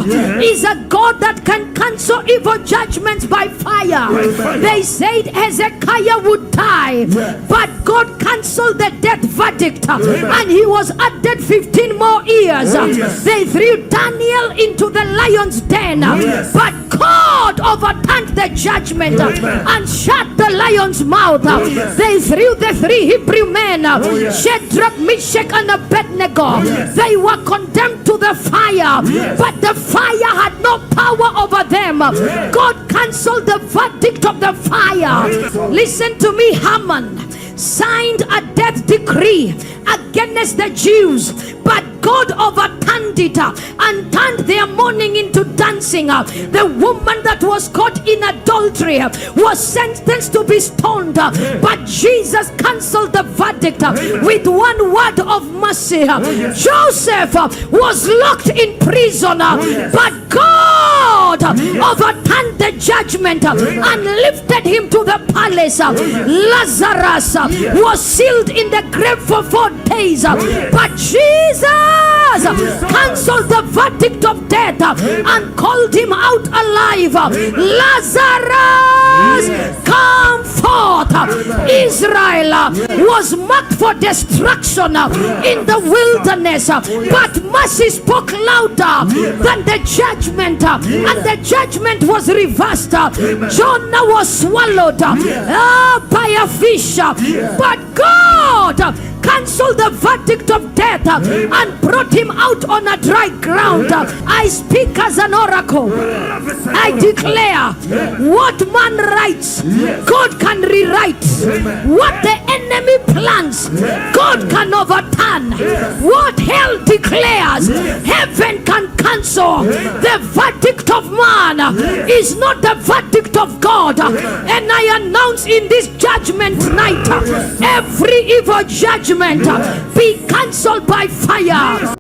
is a God that can cancel evil judgments by fire. They said Hezekiah would die, but God canceled the death verdict, and he was added 15 more years. They threw Daniel into the lion's den, but God overturned the judgment and shut the lion's mouth. They threw the 3 Hebrew men, Shadrach, Meshach, and Abednego. They were condemned to the fire, but the fire had no power over them. God canceled the verdict of the fire. Listen to me. Haman signed a death decree against the Jews, but God overturned it and turned their mourning into dancing. The woman that was caught in adultery was sentenced to be stoned, but Jesus canceled the verdict with one word of mercy. Joseph was locked in prison, but God overturned the judgment and lifted him to the palace. Lazarus was sealed in the grave for 4 days, but Jesus cancelled the verdict of death and called him out alive. Lazarus, come forth. Israel was marked for destruction in the wilderness, but mercy spoke louder than the judgment, and the judgment was reversed. Jonah was swallowed by a fish, but God cancelled the verdict of death and brought him out on a dry ground. I speak as an oracle. I declare, what man writes, God can rewrite. What the enemy plans, God can overturn. What hell declares, heaven can cancel. The verdict of man is not the verdict of God. And I announce in this judgment night, every evil judgment be cancelled by fire.